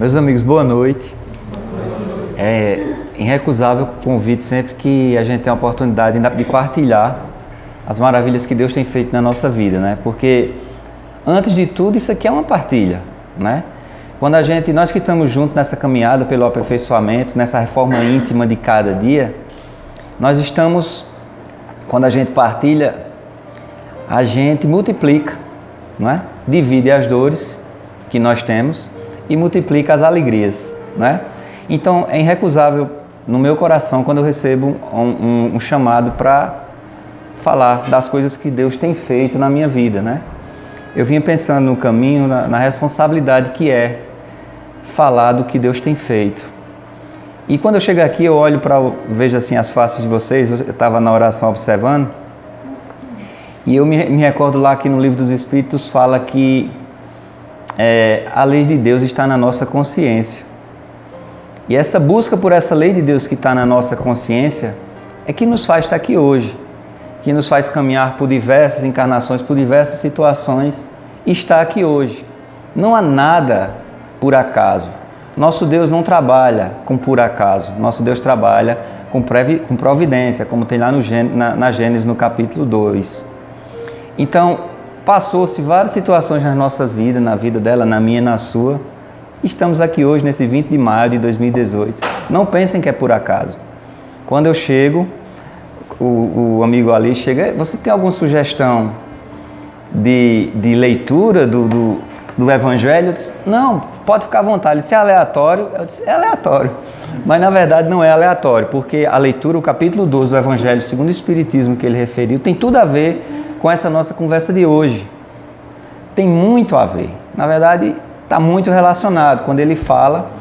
Meus amigos, boa noite. É irrecusável o convite sempre que a gente tem a oportunidade de partilhar as maravilhas que Deus tem feito na nossa vida, né? Porque, antes de tudo, isso aqui é uma partilha, né? Quando nós que estamos juntos nessa caminhada pelo aperfeiçoamento, nessa reforma íntima de cada dia, nós estamos, quando a gente partilha, a gente multiplica, né? Divide as dores que nós temos e multiplica as alegrias, né? Então é irrecusável no meu coração quando eu recebo um chamado para falar das coisas que Deus tem feito na minha vida, né? Eu vinha pensando no caminho, na responsabilidade que é falar do que Deus tem feito. E quando eu chego aqui, eu olho vejo assim as faces de vocês, eu estava na oração observando, e eu me recordo lá que no Livro dos Espíritos fala que a lei de Deus está na nossa consciência. E essa busca por essa lei de Deus que está na nossa consciência é que nos faz estar aqui hoje, que nos faz caminhar por diversas encarnações, por diversas situações e estar aqui hoje. Não há nada por acaso. Nosso Deus não trabalha com por acaso. Nosso Deus trabalha com providência, como tem lá na Gênesis, no capítulo 2. Então, passou-se várias situações na nossa vida, na vida dela, na minha e na sua. Estamos aqui hoje, nesse 20 de maio de 2018. Não pensem que é por acaso. Quando eu chego, o amigo ali chega, você tem alguma sugestão de leitura do Evangelho? Eu disse, não, pode ficar à vontade. Ele disse, é aleatório? Eu disse, é aleatório. Mas na verdade não é aleatório, porque a leitura, o capítulo 12 do Evangelho segundo o Espiritismo que ele referiu, tem tudo a ver com essa nossa conversa de hoje. Tem muito a ver. Na verdade, está muito relacionado. Quando ele fala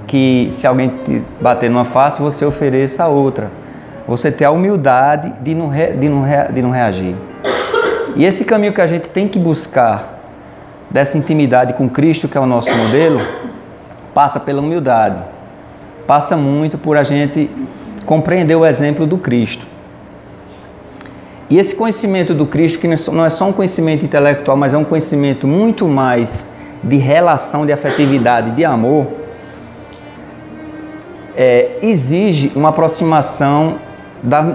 que se alguém te bater numa face, você ofereça a outra. Você ter a humildade de não reagir. E esse caminho que a gente tem que buscar, dessa intimidade com Cristo, que é o nosso modelo, passa pela humildade. Passa muito por a gente compreender o exemplo do Cristo. E esse conhecimento do Cristo, que não é só um conhecimento intelectual, mas é um conhecimento muito mais de relação, de afetividade, de amor, exige uma aproximação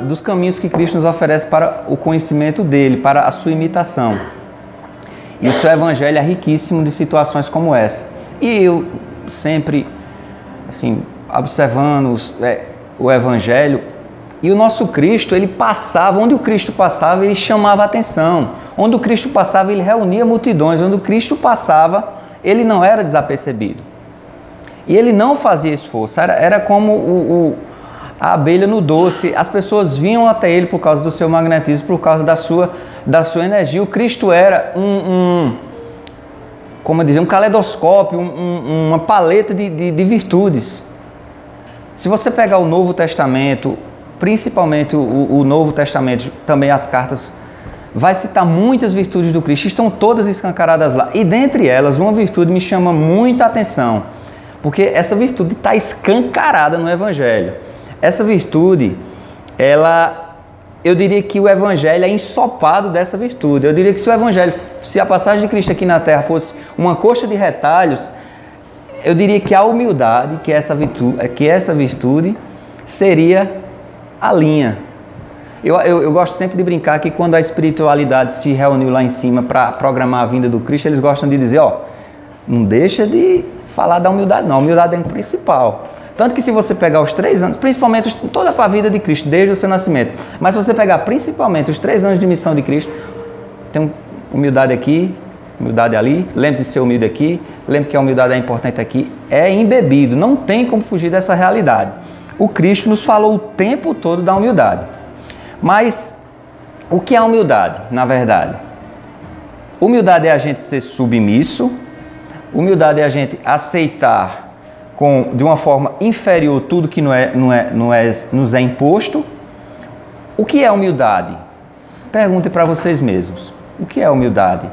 dos caminhos que Cristo nos oferece para o conhecimento dele, para a sua imitação. E o seu Evangelho é riquíssimo de situações como essa. E eu sempre, assim, observando o Evangelho, e o nosso Cristo, ele passava, onde o Cristo passava, ele chamava a atenção. Onde o Cristo passava, ele reunia multidões. Onde o Cristo passava, ele não era desapercebido. E ele não fazia esforço. Era como a abelha no doce. As pessoas vinham até ele por causa do seu magnetismo, por causa da sua energia. O Cristo era como dizer, um caleidoscópio, uma paleta de virtudes. Se você pegar o Novo Testamento, principalmente o Novo Testamento, também as cartas, vai citar muitas virtudes do Cristo, estão todas escancaradas lá. E dentre elas, uma virtude me chama muita atenção, porque essa virtude está escancarada no Evangelho. Essa virtude, eu diria que o Evangelho é ensopado dessa virtude. Eu diria que se a passagem de Cristo aqui na Terra fosse uma coxa de retalhos, eu diria que a humildade, que essa virtude seria a linha. Eu gosto sempre de brincar que quando a espiritualidade se reuniu lá em cima para programar a vinda do Cristo, eles gostam de dizer, não deixa de falar da humildade não, a humildade é o principal. Tanto que se você pegar os 3 anos, principalmente toda a vida de Cristo, desde o seu nascimento, mas se você pegar principalmente os 3 anos de missão de Cristo, tem humildade aqui, humildade ali, lembre de ser humilde aqui, lembre que a humildade é importante aqui, é embebido, não tem como fugir dessa realidade. O Cristo nos falou o tempo todo da humildade. Mas o que é a humildade, na verdade? Humildade é a gente ser submisso, humildade é a gente aceitar de uma forma inferior tudo que nos é imposto. O que é humildade? Perguntem para vocês mesmos. O que é humildade?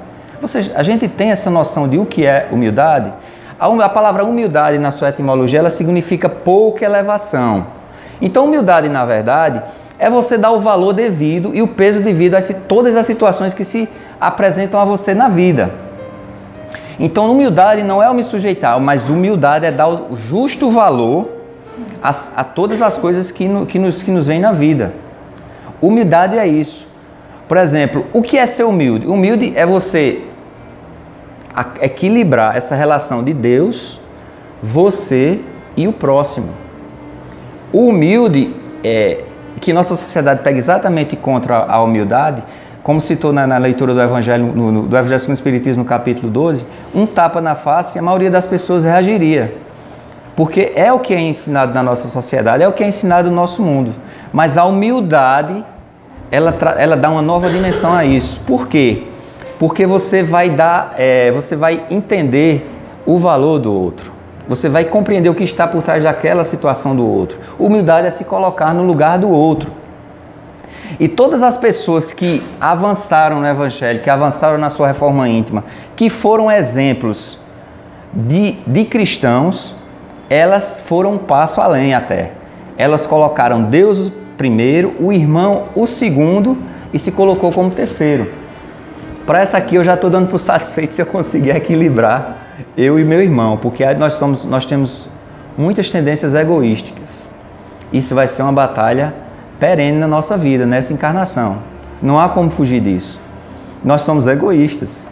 A gente tem essa noção de o que é humildade? A palavra humildade, na sua etimologia, ela significa pouca elevação. Então, humildade, na verdade, é você dar o valor devido e o peso devido a todas as situações que se apresentam a você na vida. Então, humildade não é eu me sujeitar, mas humildade é dar o justo valor a todas as coisas que nos vêm na vida. Humildade é isso. Por exemplo, o que é ser humilde? Humilde é você equilibrar essa relação de Deus, você e o próximo. O humilde, que nossa sociedade pega exatamente contra a humildade, como citou na leitura do Evangelho, do Evangelho segundo o Espiritismo, no capítulo 12, um tapa na face e a maioria das pessoas reagiria. Porque é o que é ensinado na nossa sociedade, é o que é ensinado no nosso mundo. Mas a humildade, ela dá uma nova dimensão a isso. Por quê? Porque você vai entender o valor do outro. Você vai compreender o que está por trás daquela situação do outro. Humildade é se colocar no lugar do outro. E todas as pessoas que avançaram no Evangelho, que avançaram na sua reforma íntima, que foram exemplos de cristãos, elas foram um passo além até. Elas colocaram Deus primeiro, o irmão o segundo e se colocou como terceiro. Para essa aqui eu já estou dando por satisfeito se eu conseguir equilibrar eu e meu irmão, porque nós temos muitas tendências egoísticas. Isso vai ser uma batalha perene na nossa vida, nessa encarnação. Não há como fugir disso. Nós somos egoístas.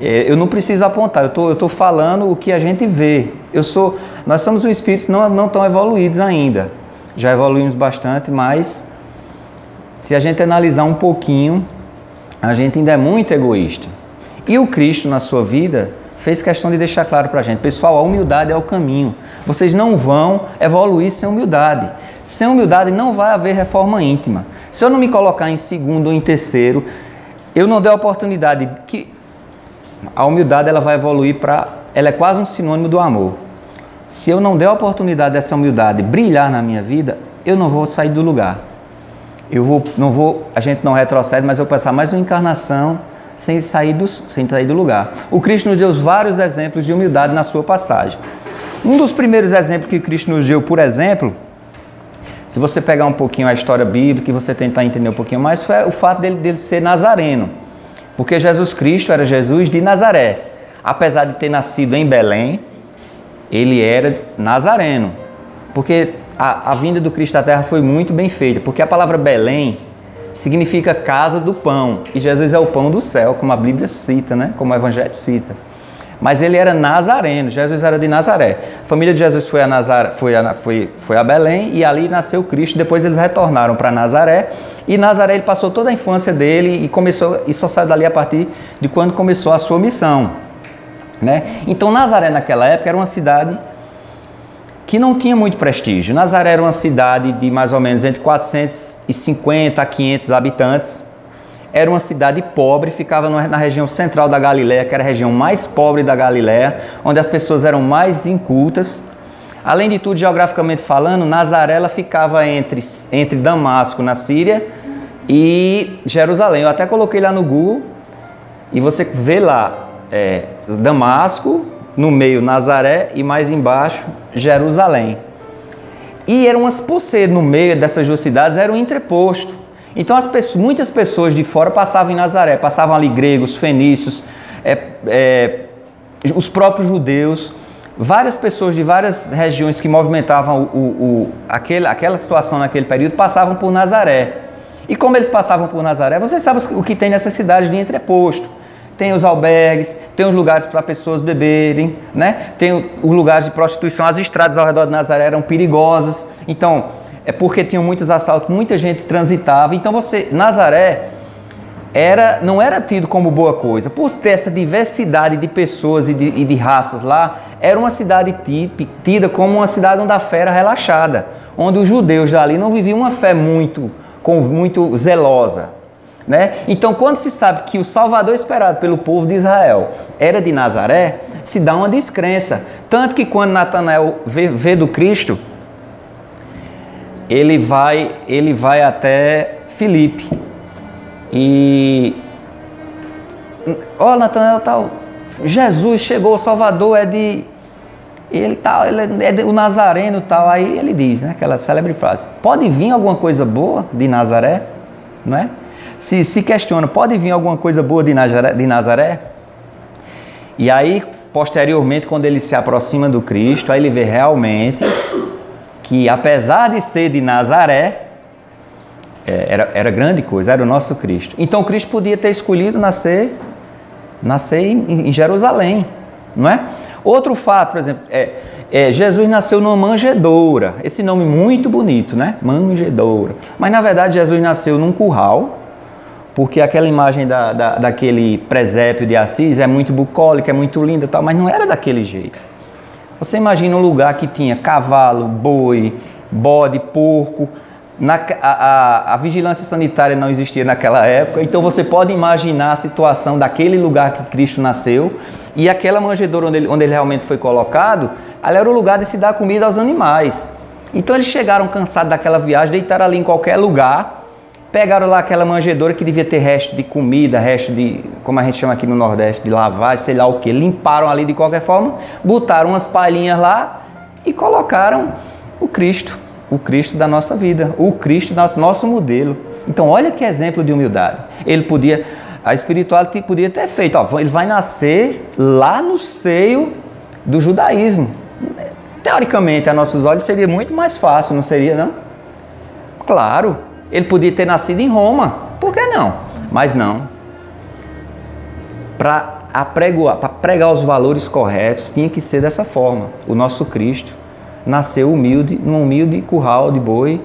Eu não preciso apontar, eu estou falando o que a gente vê. Nós somos espíritos não tão evoluídos ainda. Já evoluímos bastante, mas se a gente analisar um pouquinho, a gente ainda é muito egoísta. E o Cristo, na sua vida, fez questão de deixar claro para a gente: pessoal, a humildade é o caminho. Vocês não vão evoluir sem humildade. Sem humildade não vai haver reforma íntima. Se eu não me colocar em segundo ou em terceiro, eu não dei a oportunidade que a humildade ela vai evoluir ela é quase um sinônimo do amor. Se eu não der a oportunidade dessa humildade brilhar na minha vida, eu não vou sair do lugar. A gente não retrocede, mas eu vou passar mais uma encarnação sem sair do lugar. O Cristo nos deu vários exemplos de humildade na sua passagem. Um dos primeiros exemplos que o Cristo nos deu, por exemplo, se você pegar um pouquinho a história bíblica e você tentar entender um pouquinho mais, foi o fato dele ser nazareno. Porque Jesus Cristo era Jesus de Nazaré. Apesar de ter nascido em Belém, ele era nazareno. Porque a vinda do Cristo à Terra foi muito bem feita. Porque a palavra Belém significa casa do pão. E Jesus é o pão do céu, como a Bíblia cita, né? Como o Evangelho cita. Mas ele era nazareno, Jesus era de Nazaré. A família de Jesus foi a Belém e ali nasceu Cristo. Depois eles retornaram para Nazaré. E Nazaré ele passou toda a infância dele e só saiu dali a partir de quando começou a sua missão. Né? Então Nazaré naquela época era uma cidade que não tinha muito prestígio. Nazaré era uma cidade de mais ou menos entre 450 a 500 habitantes. Era uma cidade pobre, ficava na região central da Galileia, que era a região mais pobre da Galileia, onde as pessoas eram mais incultas. Além de tudo, geograficamente falando, Nazaré ela ficava entre Damasco, na Síria, e Jerusalém. Eu até coloquei lá no Google, e você vê lá Damasco, no meio Nazaré, e mais embaixo Jerusalém. E por ser no meio dessas duas cidades, era um entreposto. Então muitas pessoas de fora passavam em Nazaré, passavam ali gregos, fenícios, os próprios judeus, várias pessoas de várias regiões que movimentavam aquela situação naquele período passavam por Nazaré. E como eles passavam por Nazaré, vocês sabem o que tem nessas cidades de entreposto. Tem os albergues, tem os lugares para pessoas beberem, né? Tem os lugares de prostituição, as estradas ao redor de Nazaré eram perigosas. Então, é porque tinham muitos assaltos, muita gente transitava. Então Nazaré não era tido como boa coisa. Por ter essa diversidade de pessoas e de raças lá, era uma cidade tida como uma cidade onde a fé era relaxada, onde os judeus já ali não viviam uma fé muito zelosa. Né? Então, quando se sabe que o Salvador esperado pelo povo de Israel era de Nazaré, se dá uma descrença. Tanto que quando Natanael vê do Cristo, ele vai até Filipe e Natanael tal, Jesus chegou, o Salvador ele é o Nazareno tal. Aí ele diz, né, aquela célebre frase: pode vir alguma coisa boa de Nazaré? Não é? Se questiona, pode vir alguma coisa boa de Nazaré? E aí, posteriormente, quando ele se aproxima do Cristo, aí ele vê realmente que, apesar de ser de Nazaré, era grande coisa, era o nosso Cristo. Então, Cristo podia ter escolhido nascer em Jerusalém, não é? Outro fato, por exemplo, Jesus nasceu numa manjedoura. Esse nome muito bonito, né? Manjedoura. Mas, na verdade, Jesus nasceu num curral, porque aquela imagem daquele presépio de Assis é muito bucólica, é muito linda e tal, mas não era daquele jeito. Você imagina um lugar que tinha cavalo, boi, bode, porco. A vigilância sanitária não existia naquela época, então você pode imaginar a situação daquele lugar que Cristo nasceu, e aquela manjedoura onde ele realmente foi colocado, ali era o lugar de se dar comida aos animais. Então eles chegaram cansados daquela viagem, deitaram ali em qualquer lugar, pegaram lá aquela manjedoura que devia ter resto de comida, resto de, como a gente chama aqui no Nordeste, de lavagem, sei lá o que, limparam ali de qualquer forma, botaram umas palhinhas lá e colocaram o Cristo da nossa vida, o Cristo nosso modelo. Então olha que exemplo de humildade. A espiritualidade podia ter feito, ele vai nascer lá no seio do judaísmo. Teoricamente, a nossos olhos seria muito mais fácil, não seria, não? Claro. Ele podia ter nascido em Roma, por que não? Mas não. Para pregar os valores corretos, tinha que ser dessa forma. O nosso Cristo nasceu humilde, num humilde curral de boi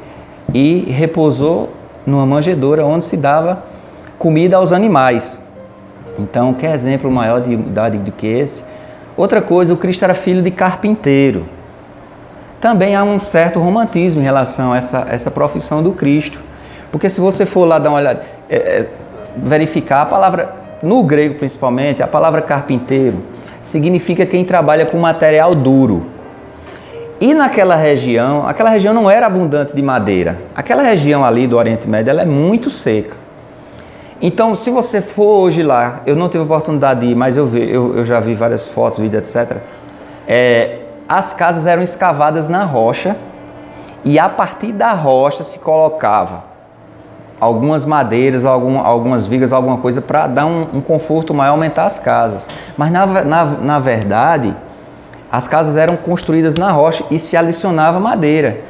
e repousou numa manjedoura onde se dava comida aos animais. Então, que exemplo maior de humildade do que esse? Outra coisa, o Cristo era filho de carpinteiro. Também há um certo romantismo em relação a essa profissão do Cristo. Porque se você for lá dar uma olhada, verificar a palavra, no grego principalmente, a palavra carpinteiro significa quem trabalha com material duro. E naquela região, não era abundante de madeira. Aquela região ali do Oriente Médio, ela é muito seca. Então, se você for hoje lá, eu não tive a oportunidade de ir, mas eu já vi várias fotos, vídeos, etc. As casas eram escavadas na rocha e a partir da rocha se colocava algumas madeiras, algumas vigas, alguma coisa para dar um conforto maior, aumentar as casas. Mas na verdade, as casas eram construídas na rocha e se adicionava madeira.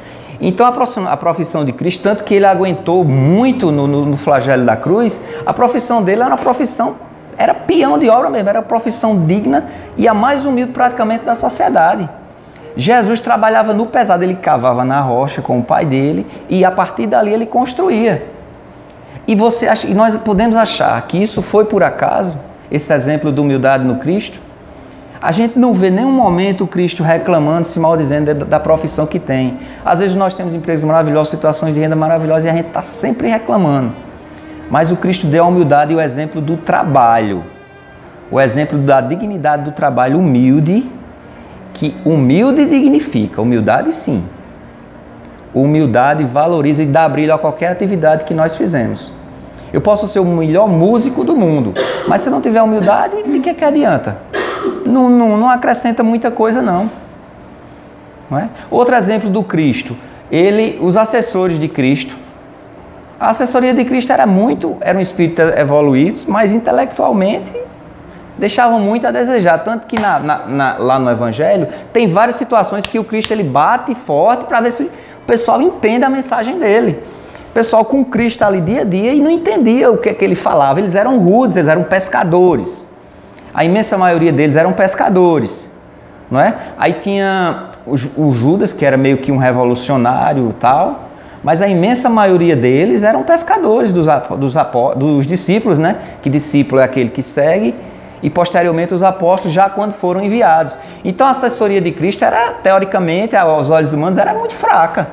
Então a profissão de Cristo, tanto que ele aguentou muito no flagelo da cruz, a profissão dele era peão de obra mesmo, era uma profissão digna e a mais humilde praticamente da sociedade. Jesus trabalhava no pesado, ele cavava na rocha com o pai dele e a partir dali ele construía. E nós podemos achar que isso foi por acaso, esse exemplo de humildade no Cristo? A gente não vê em nenhum momento o Cristo reclamando, se maldizendo da profissão que tem. Às vezes nós temos empregos maravilhosos, situações de renda maravilhosas e a gente está sempre reclamando. Mas o Cristo deu a humildade e o exemplo do trabalho. O exemplo da dignidade do trabalho humilde, que humilde dignifica. Humildade sim. Humildade valoriza e dá brilho a qualquer atividade que nós fizemos. Eu posso ser o melhor músico do mundo, mas se não tiver humildade, de que adianta? Não acrescenta muita coisa, não é? Outro exemplo do Cristo, os assessores de Cristo. A assessoria de Cristo eram espíritos evoluídos, mas intelectualmente deixavam muito a desejar. Tanto que lá no Evangelho tem várias situações que o Cristo ele bate forte para ver se o pessoal entende a mensagem dele. O pessoal com Cristo ali dia a dia e não entendia o que ele falava. Eles eram rudes, eles eram pescadores. A imensa maioria deles eram pescadores, não é? Aí tinha o Judas, que era meio que um revolucionário e tal, mas a imensa maioria deles eram pescadores dos discípulos, né? Que discípulo é aquele que segue, e posteriormente os apóstolos já quando foram enviados. Então a assessoria de Cristo teoricamente, aos olhos humanos, era muito fraca.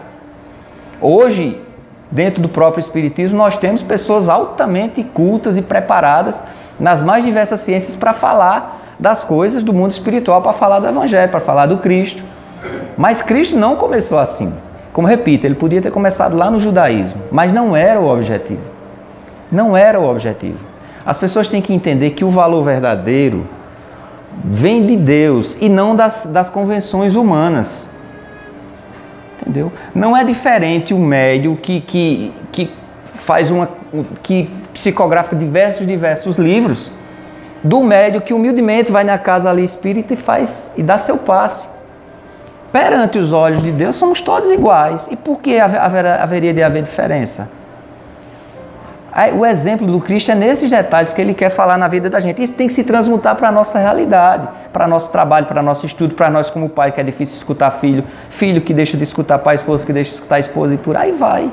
Hoje, dentro do próprio Espiritismo, nós temos pessoas altamente cultas e preparadas nas mais diversas ciências para falar das coisas do mundo espiritual, para falar do Evangelho, para falar do Cristo. Mas Cristo não começou assim. Como repito, ele podia ter começado lá no judaísmo, mas não era o objetivo. Não era o objetivo. As pessoas têm que entender que o valor verdadeiro vem de Deus e não das convenções humanas. Entendeu? Não é diferente o médium que psicografa diversos livros. do médio que humildemente vai na casa ali espírita e dá seu passe. Perante os olhos de Deus, somos todos iguais. E por que haveria de haver diferença? O exemplo do Cristo é nesses detalhes que ele quer falar na vida da gente. Isso tem que se transmutar para a nossa realidade, para nosso trabalho, para nosso estudo, para nós como pai, que é difícil escutar filho, filho que deixa de escutar pai, esposa que deixa de escutar esposa, e por aí vai.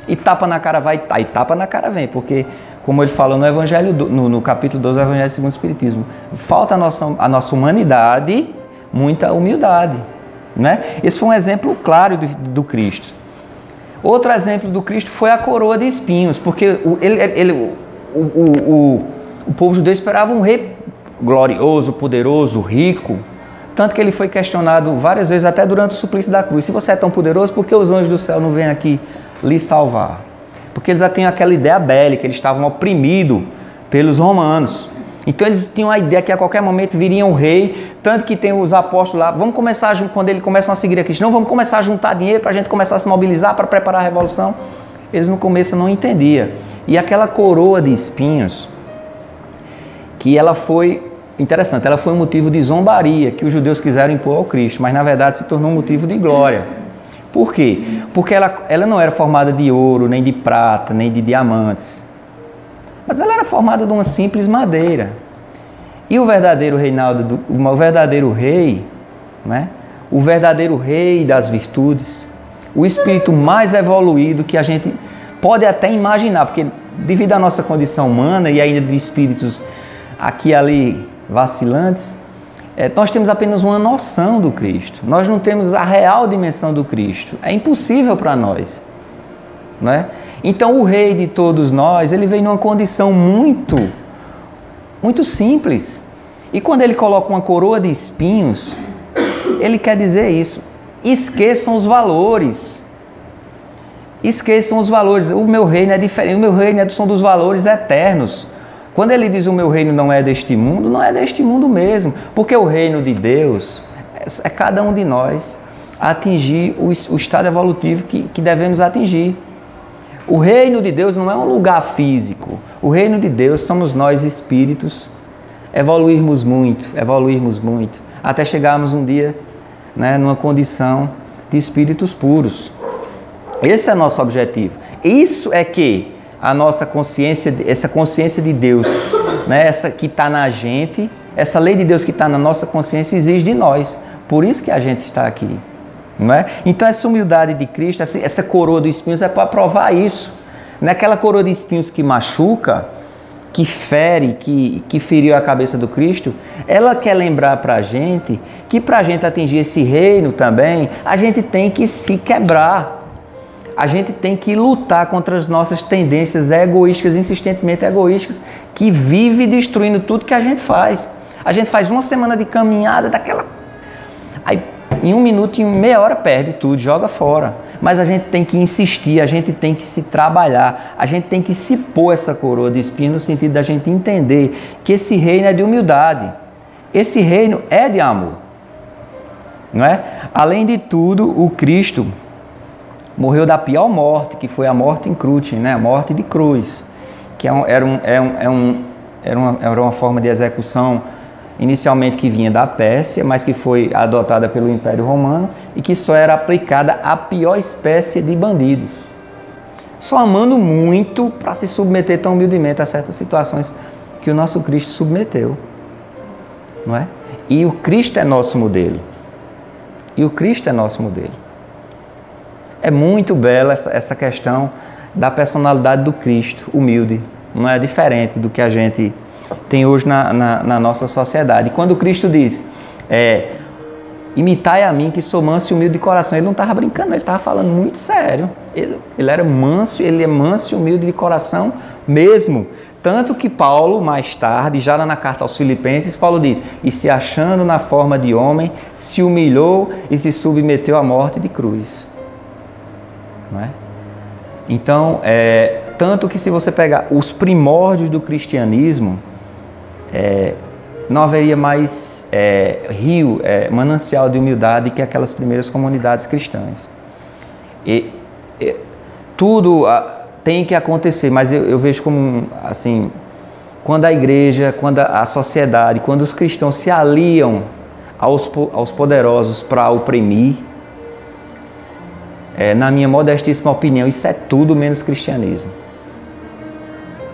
E tapa na cara vai, e tapa na cara vem, porque, como ele falou no Evangelho, no capítulo 12 do Evangelho segundo o Espiritismo, falta a nossa humanidade, muita humildade. Né? Esse foi um exemplo claro do Cristo. Outro exemplo do Cristo foi a coroa de espinhos, porque o povo judeu esperava um rei glorioso, poderoso, rico, tanto que ele foi questionado várias vezes, até durante o suplício da cruz. Se você é tão poderoso, por que os anjos do céu não vêm aqui lhe salvar? Porque eles já têm aquela ideia bélica, eles estavam oprimidos pelos romanos. Então eles tinham a ideia que a qualquer momento viria um rei, tanto que tem os apóstolos lá, vamos começar, quando eles começam a seguir a Cristo, não, vamos começar a juntar dinheiro para a gente começar a se mobilizar para preparar a revolução. Eles no começo não entendiam. E aquela coroa de espinhos, que ela foi, interessante, ela foi um motivo de zombaria que os judeus quiseram impor ao Cristo, mas na verdade se tornou um motivo de glória. Por quê? Porque ela não era formada de ouro, nem de prata, nem de diamantes. Mas ela era formada de uma simples madeira. E o verdadeiro reinado, o verdadeiro rei, né? O verdadeiro rei das virtudes, o espírito mais evoluído que a gente pode até imaginar, porque devido à nossa condição humana e ainda de espíritos aqui e ali vacilantes, nós temos apenas uma noção do Cristo. Nós não temos a real dimensão do Cristo. É impossível para nós, não é? Então o rei de todos nós, ele veio numa condição muito simples. E quando ele coloca uma coroa de espinhos, ele quer dizer isso. Esqueçam os valores. Esqueçam os valores. O meu reino é diferente. O meu reino são dos valores eternos. Quando ele diz o meu reino não é deste mundo, não é deste mundo mesmo. Porque o reino de Deus é cada um de nós atingir o estado evolutivo que devemos atingir. O reino de Deus não é um lugar físico. O reino de Deus somos nós espíritos, evoluirmos muito, até chegarmos um dia, né, numa condição de espíritos puros. Esse é o nosso objetivo. Isso é que a nossa consciência, essa consciência de Deus, né, essa que está na gente, essa lei de Deus que está na nossa consciência exige de nós. Por isso que a gente está aqui. Não é? Então essa humildade de Cristo, essa coroa de espinhos é para provar isso. Naquela coroa de espinhos que machuca, que fere, que feriu a cabeça do Cristo, ela quer lembrar para a gente que para a gente atingir esse reino também, a gente tem que se quebrar. A gente tem que lutar contra as nossas tendências egoístas, insistentemente egoístas, que vive destruindo tudo que a gente faz. A gente faz uma semana de caminhada daquela... Aí, em 1 minuto, em meia hora, perde tudo, joga fora. Mas a gente tem que insistir, a gente tem que se trabalhar, a gente tem que se pôr essa coroa de espinho no sentido da gente entender que esse reino é de humildade. Esse reino é de amor. Não é? Além de tudo, o Cristo morreu da pior morte, que foi a morte em cruz, né? A morte de cruz, que era uma forma de execução inicialmente que vinha da Pérsia, mas que foi adotada pelo Império Romano e que só era aplicada à pior espécie de bandidos. Só amando muito para se submeter tão humildemente a certas situações que o nosso Cristo submeteu. Não é? E o Cristo é nosso modelo. É muito bela essa questão da personalidade do Cristo, humilde. Não é diferente do que a gente tem hoje na nossa sociedade. E quando Cristo diz, imitai a mim que sou manso e humilde de coração, ele não estava brincando, ele estava falando muito sério. Ele era manso, ele é manso e humilde de coração mesmo. Tanto que Paulo, mais tarde, já na carta aos Filipenses, Paulo diz, e se achando na forma de homem, se humilhou e se submeteu à morte de cruz. Não é? Então, tanto que se você pegar os primórdios do cristianismo, não haveria mais manancial de humildade que aquelas primeiras comunidades cristãs. Tudo tem que acontecer, mas eu vejo como assim, quando a igreja, quando a sociedade, quando os cristãos se aliam aos poderosos para oprimir, na minha modestíssima opinião, isso é tudo menos cristianismo.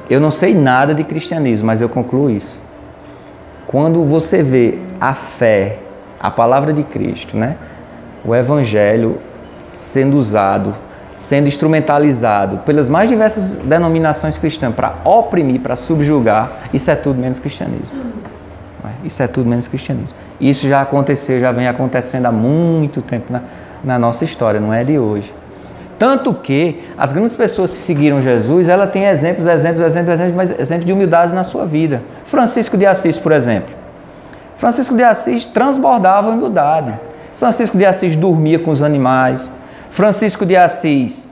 Eu não sei nada de cristianismo, mas eu concluo isso. Quando você vê a fé, a palavra de Cristo, né? O Evangelho sendo usado, sendo instrumentalizado pelas mais diversas denominações cristãs para oprimir, para subjugar, isso é tudo menos cristianismo. Isso é tudo menos cristianismo. Isso já aconteceu, já vem acontecendo há muito tempo na nossa história, não é de hoje. Tanto que as grandes pessoas que seguiram Jesus, ela tem exemplos de humildade na sua vida. Francisco de Assis, por exemplo. Francisco de Assis transbordava humildade. Francisco de Assis dormia com os animais. Francisco de Assis,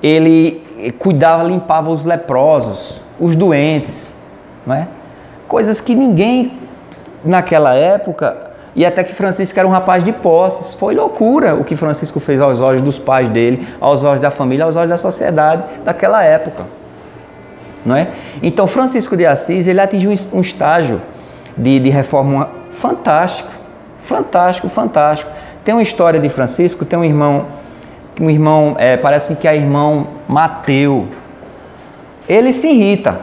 ele cuidava, limpava os leprosos, os doentes, não é? Coisas que ninguém naquela época... E até que Francisco era um rapaz de posses. Foi loucura o que Francisco fez aos olhos dos pais dele, aos olhos da família, aos olhos da sociedade daquela época. Não é? Então, Francisco de Assis, ele atingiu um estágio de reforma fantástico. Fantástico, fantástico. Tem uma história de Francisco, tem um irmão parece-me que é irmão Mateu. Ele se irrita.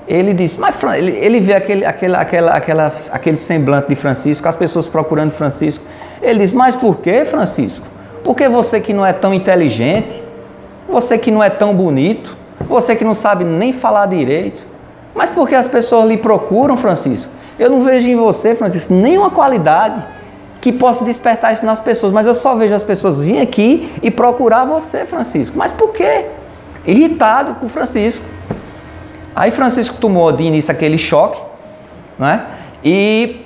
Ele diz, mas ele vê aquele semblante de Francisco, as pessoas procurando Francisco. Ele diz, mas por que, Francisco? Porque você que não é tão inteligente, você que não é tão bonito, você que não sabe nem falar direito, mas por que as pessoas lhe procuram, Francisco? Eu não vejo em você, Francisco, nenhuma qualidade que possa despertar isso nas pessoas, mas eu só vejo as pessoas virem aqui e procurar você, Francisco. Mas por quê? Irritado com Francisco. Aí Francisco tomou de início aquele choque, né? E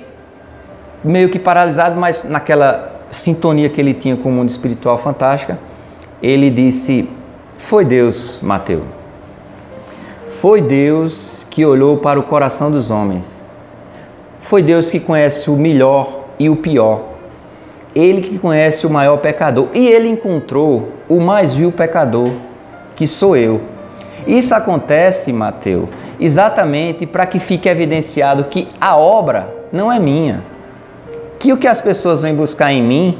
meio que paralisado, mas naquela sintonia que ele tinha com o mundo espiritual fantástica, ele disse, foi Deus, Mateus. Foi Deus que olhou para o coração dos homens. Foi Deus que conhece o melhor e o pior. Ele que conhece o maior pecador. E ele encontrou o mais vil pecador, que sou eu. Isso acontece, Mateus, exatamente para que fique evidenciado que a obra não é minha. Que o que as pessoas vêm buscar em mim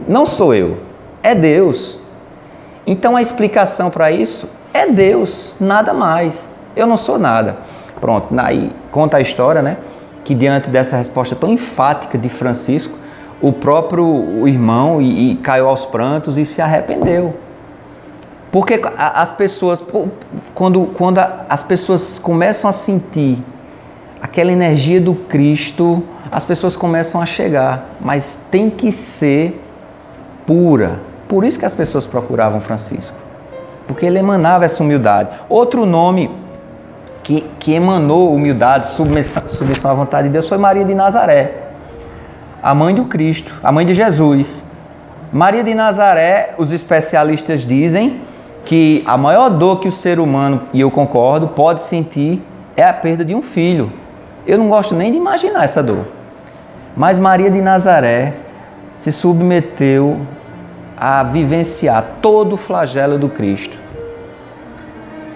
não sou eu, é Deus. Então a explicação para isso é Deus, nada mais. Eu não sou nada. Pronto, aí conta a história, né? Que diante dessa resposta tão enfática de Francisco, o próprio irmão caiu aos prantos e se arrependeu. Porque as pessoas, quando as pessoas começam a sentir aquela energia do Cristo, as pessoas começam a chegar, mas tem que ser pura. Por isso que as pessoas procuravam Francisco, porque ele emanava essa humildade. Outro nome que emanou humildade, submissão à vontade de Deus foi Maria de Nazaré, a mãe do Cristo, a mãe de Jesus. Maria de Nazaré, os especialistas dizem que a maior dor que o ser humano, e eu concordo, pode sentir é a perda de um filho. Eu não gosto nem de imaginar essa dor. Mas Maria de Nazaré se submeteu a vivenciar todo o flagelo do Cristo.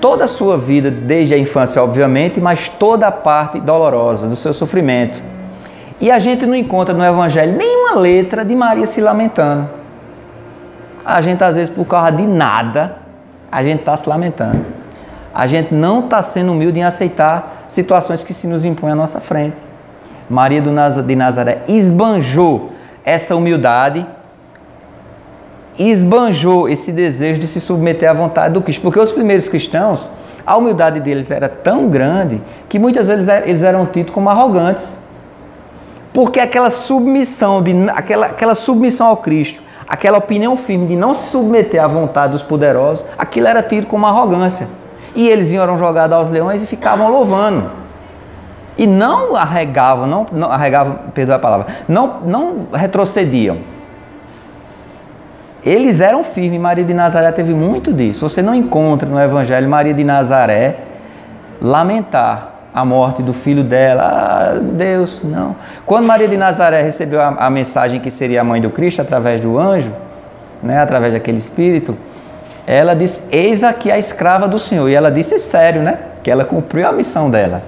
Toda a sua vida, desde a infância, obviamente, mas toda a parte dolorosa do seu sofrimento. E a gente não encontra no Evangelho nenhuma letra de Maria se lamentando. A gente, às vezes, por causa de nada, a gente está se lamentando. A gente não está sendo humilde em aceitar situações que se nos impõem à nossa frente. Maria de Nazaré esbanjou essa humildade, esbanjou esse desejo de se submeter à vontade do Cristo. Porque os primeiros cristãos, a humildade deles era tão grande que muitas vezes eles eram tidos como arrogantes. Porque aquela submissão ao Cristo, aquela opinião firme de não se submeter à vontade dos poderosos, aquilo era tido como arrogância. E eles eram jogados aos leões e ficavam louvando. E não arregavam, perdoa a palavra, não retrocediam. Eles eram firmes. Maria de Nazaré teve muito disso. Você não encontra no Evangelho Maria de Nazaré lamentar a morte do filho dela. Ah, Deus, não. Quando Maria de Nazaré recebeu a mensagem que seria a mãe do Cristo através do anjo, né, através daquele espírito, ela disse, eis aqui a escrava do Senhor. E ela disse sério, né? que ela cumpriu a missão dela,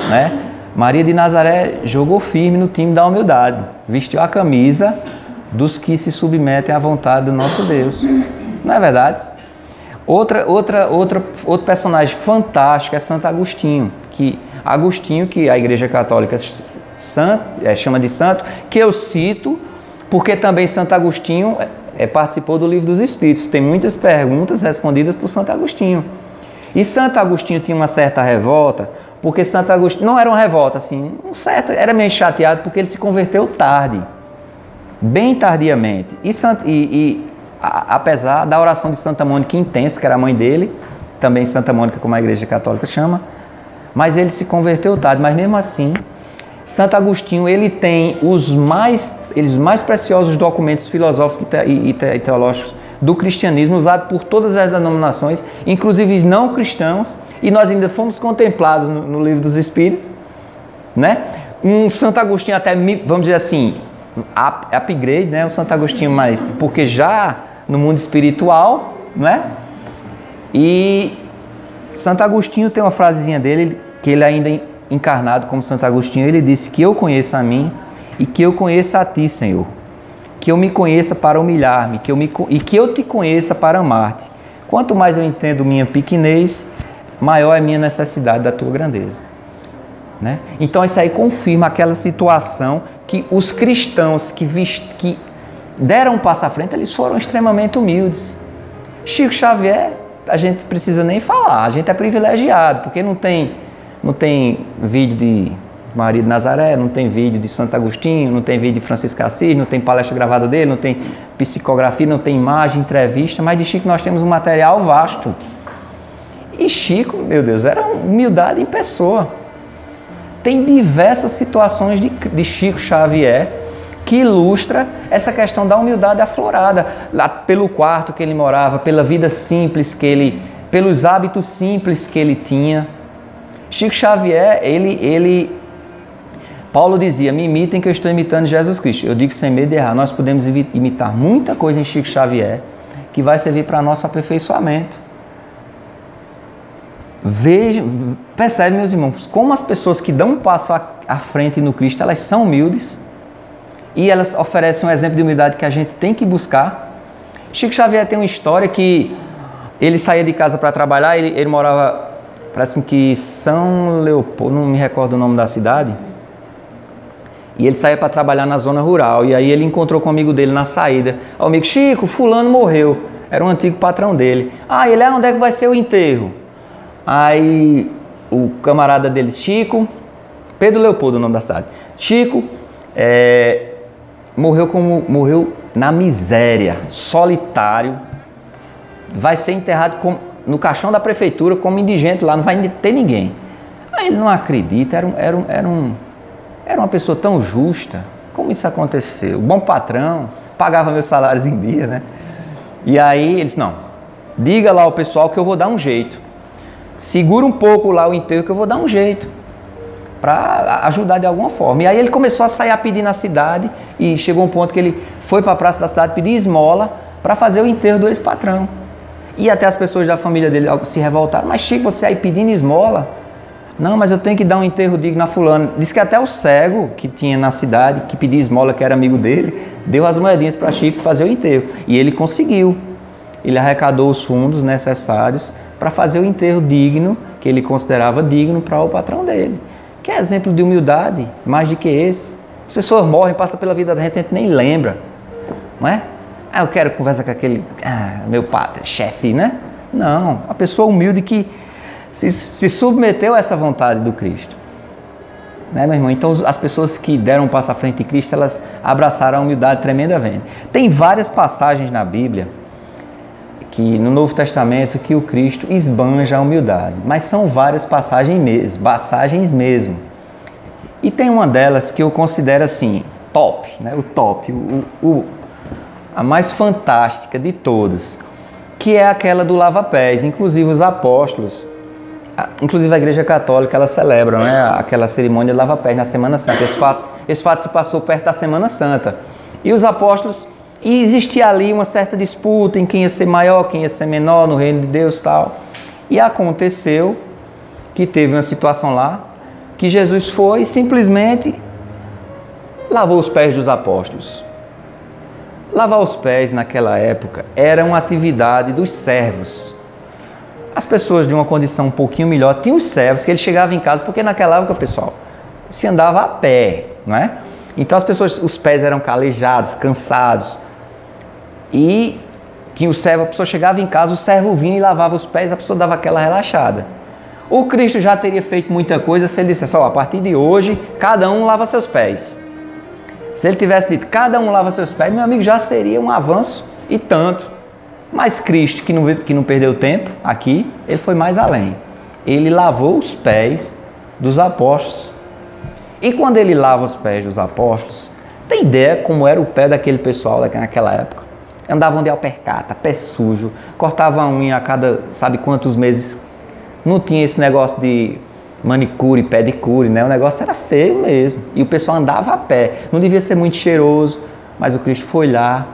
né? Maria de Nazaré jogou firme no time da humildade, vestiu a camisa dos que se submetem à vontade do nosso Deus. Não é verdade? Outro personagem fantástico é Santo Agostinho, que a Igreja Católica chama de santo, que eu cito porque também Santo Agostinho participou do Livro dos Espíritos. Tem muitas perguntas respondidas por Santo Agostinho. E Santo Agostinho tinha uma certa revolta, porque Santo Agostinho não era uma revolta assim, era meio chateado porque ele se converteu tarde, bem tardiamente. Apesar da oração de Santa Mônica intensa, que era a mãe dele, também Santa Mônica, como a Igreja Católica chama, mas ele se converteu tarde. Mas mesmo assim, Santo Agostinho, ele tem os mais preciosos documentos filosóficos e teológicos do cristianismo, usado por todas as denominações, inclusive não cristãos, e nós ainda fomos contemplados no Livro dos Espíritos, né? Um Santo Agostinho até, vamos dizer assim, upgrade, né? Um Santo Agostinho mais, porque já no mundo espiritual, né? E Santo Agostinho tem uma frasezinha dele, que ele ainda encarnado como Santo Agostinho, ele disse que eu conheço a mim e que eu conheça a ti, Senhor. Que eu me conheça para humilhar-me, e que eu te conheça para amar-te. Quanto mais eu entendo minha pequenez, maior é minha necessidade da tua grandeza. Né? Então isso aí confirma aquela situação que os cristãos que deram um passo à frente, eles foram extremamente humildes. Chico Xavier, a gente precisa nem falar, a gente é privilegiado, porque não tem vídeo de Maria de Nazaré, não tem vídeo de Santo Agostinho, não tem vídeo de Francisco Assis, não tem palestra gravada dele, não tem psicografia, não tem imagem, entrevista, mas de Chico nós temos um material vasto. E Chico, meu Deus, era humildade em pessoa. Tem diversas situações de Chico Xavier que ilustra essa questão da humildade aflorada, lá pelo quarto que ele morava, pela vida simples pelos hábitos simples que ele tinha. Chico Xavier, Paulo dizia, me imitem que eu estou imitando Jesus Cristo. Eu digo sem medo de errar, nós podemos imitar muita coisa em Chico Xavier que vai servir para nosso aperfeiçoamento. Percebe, meus irmãos, como as pessoas que dão um passo à frente no Cristo, elas são humildes e elas oferecem um exemplo de humildade que a gente tem que buscar. Chico Xavier tem uma história que ele saía de casa para trabalhar, ele morava, parece que São Leopoldo, não me recordo o nome da cidade, e ele saía para trabalhar na zona rural, e aí ele encontrou com um amigo dele na saída. O amigo, Chico, fulano morreu, era um antigo patrão dele. Ele onde é que vai ser o enterro? Aí o camarada dele, Chico, Pedro Leopoldo, o nome da cidade. Chico morreu na miséria, solitário, vai ser enterrado no caixão da prefeitura como indigente lá, não vai ter ninguém. Aí ele não acredita, era uma pessoa tão justa, como isso aconteceu? Bom patrão, pagava meus salários em dia, né? E aí ele disse, não, diga lá ao pessoal que eu vou dar um jeito. Segura um pouco lá o enterro que eu vou dar um jeito para ajudar de alguma forma. E aí ele começou a sair a pedir na cidade e chegou um ponto que ele foi para a praça da cidade pedir esmola para fazer o enterro do ex-patrão. E até as pessoas da família dele se revoltaram. Mas Chico, você aí pedindo esmola? Não, mas eu tenho que dar um enterro digno na fulana. Diz que até o cego que tinha na cidade, que pedia esmola, que era amigo dele, deu as moedinhas para Chico fazer o enterro. E ele conseguiu. Ele arrecadou os fundos necessários para fazer o enterro digno, que ele considerava digno para o patrão dele. Que exemplo de humildade, mais do que esse. As pessoas morrem, passam pela vida da gente, a gente nem lembra, não é? Eu quero conversar com aquele, meu padre, chefe, né? Não, a pessoa humilde que se submeteu a essa vontade do Cristo. Né, meu irmão? Então, as pessoas que deram um passo à frente de Cristo, elas abraçaram a humildade tremendamente. Tem várias passagens na Bíblia, que no Novo Testamento, que o Cristo esbanja a humildade. Mas são várias passagens mesmo. E tem uma delas que eu considero assim, top, né? O top, a mais fantástica de todas, que é aquela do lava-pés. Inclusive os apóstolos, inclusive a Igreja Católica, ela celebra, né, aquela cerimônia de lava-pés na Semana Santa. Esse fato se passou perto da Semana Santa. E os apóstolos, e existia ali uma certa disputa em quem ia ser maior, quem ia ser menor no reino de Deus e tal. E aconteceu que teve uma situação lá, que Jesus foi simplesmente lavou os pés dos apóstolos. Lavar os pés naquela época era uma atividade dos servos. As pessoas de uma condição um pouquinho melhor tinham os servos que eles chegavam em casa, porque naquela época, pessoal, se andava a pé, não é? Então as pessoas, os pés eram calejados, cansados. E tinha o servo, a pessoa chegava em casa, o servo vinha e lavava os pés, a pessoa dava aquela relaxada. O Cristo já teria feito muita coisa se ele dissesse, a partir de hoje, cada um lava seus pés. Se ele tivesse dito, cada um lava seus pés, meu amigo, já seria um avanço e tanto. Mas Cristo, que não perdeu tempo aqui, ele foi mais além. Ele lavou os pés dos apóstolos. E quando ele lava os pés dos apóstolos, tem ideia como era o pé daquele pessoal naquela época? Andavam de alpercata, pé sujo, cortavam a unha a cada, sabe quantos meses. Não tinha esse negócio de manicure, pedicure, né? O negócio era feio mesmo. E o pessoal andava a pé. Não devia ser muito cheiroso, mas o Cristo foi lá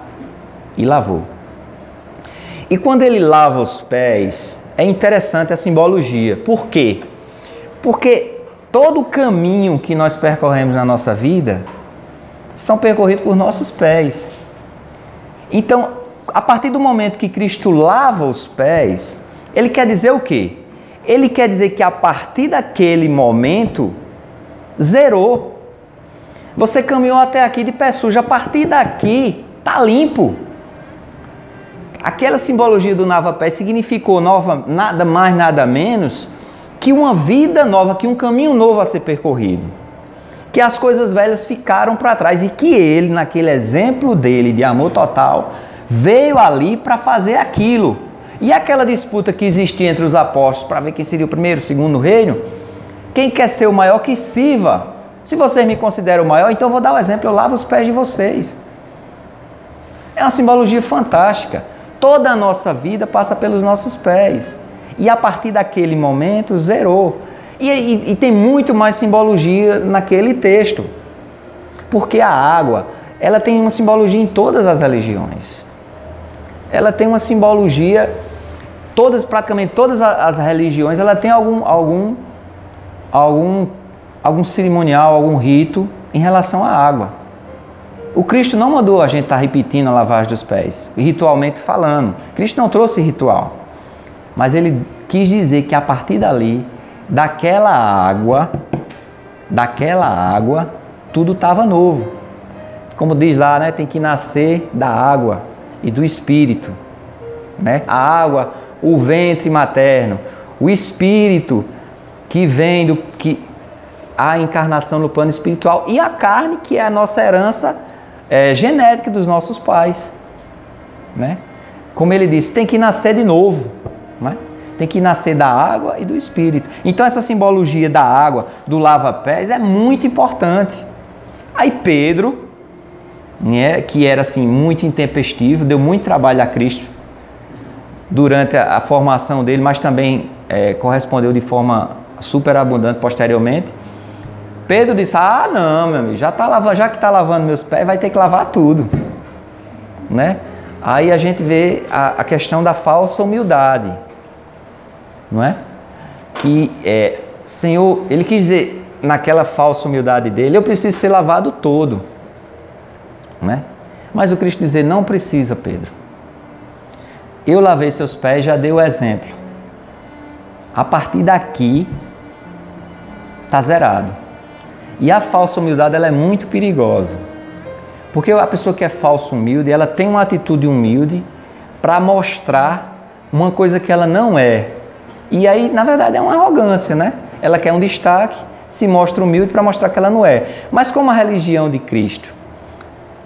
e lavou. E quando ele lava os pés, é interessante a simbologia. Por quê? Porque todo o caminho que nós percorremos na nossa vida são percorridos por nossos pés. Então, a partir do momento que Cristo lava os pés, ele quer dizer o quê? Ele quer dizer que a partir daquele momento, zerou. Você caminhou até aqui de pé sujo, a partir daqui está limpo. Aquela simbologia do lava-pés significou nada mais, nada menos que uma vida nova, que um caminho novo a ser percorrido. Que as coisas velhas ficaram para trás e que ele, naquele exemplo dele de amor total, veio ali para fazer aquilo. E aquela disputa que existia entre os apóstolos para ver quem seria o primeiro, o segundo reino, quem quer ser o maior que sirva. Se vocês me consideram o maior, então eu vou dar um exemplo, eu lavo os pés de vocês. É uma simbologia fantástica. Toda a nossa vida passa pelos nossos pés. E a partir daquele momento, zerou. E tem muito mais simbologia naquele texto. Porque a água, ela tem uma simbologia em todas as religiões. Ela tem uma simbologia, praticamente todas as religiões, ela tem algum cerimonial, algum rito em relação à água. O Cristo não mandou a gente estar repetindo a lavagem dos pés, ritualmente falando. Cristo não trouxe ritual. Mas ele quis dizer que a partir dali, daquela água, tudo estava novo. Como diz lá, né? Tem que nascer da água e do Espírito, né? A água, o ventre materno, o Espírito que vem a encarnação no plano espiritual e a carne, que é a nossa herança genética dos nossos pais, né? Como ele disse, tem que nascer de novo, né? Tem que nascer da água e do Espírito. Então essa simbologia da água, do lava-pés, é muito importante. Aí Pedro, né, que era assim muito intempestivo, deu muito trabalho a Cristo durante a formação dele, mas também correspondeu de forma superabundante posteriormente. Pedro disse, não, meu amigo, já que está lavando meus pés, vai ter que lavar tudo, né? Aí a gente vê a questão da falsa humildade, não é? Que Senhor, ele quis dizer naquela falsa humildade dele, eu preciso ser lavado todo, né? Mas o Cristo dizer, não precisa, Pedro. Eu lavei seus pés, já dei o exemplo. A partir daqui, está zerado. E a falsa humildade, ela é muito perigosa. Porque a pessoa que é falsa humilde, ela tem uma atitude humilde para mostrar uma coisa que ela não é. E aí, na verdade, é uma arrogância, né? Ela quer um destaque, se mostra humilde para mostrar que ela não é. Mas como a religião de Cristo,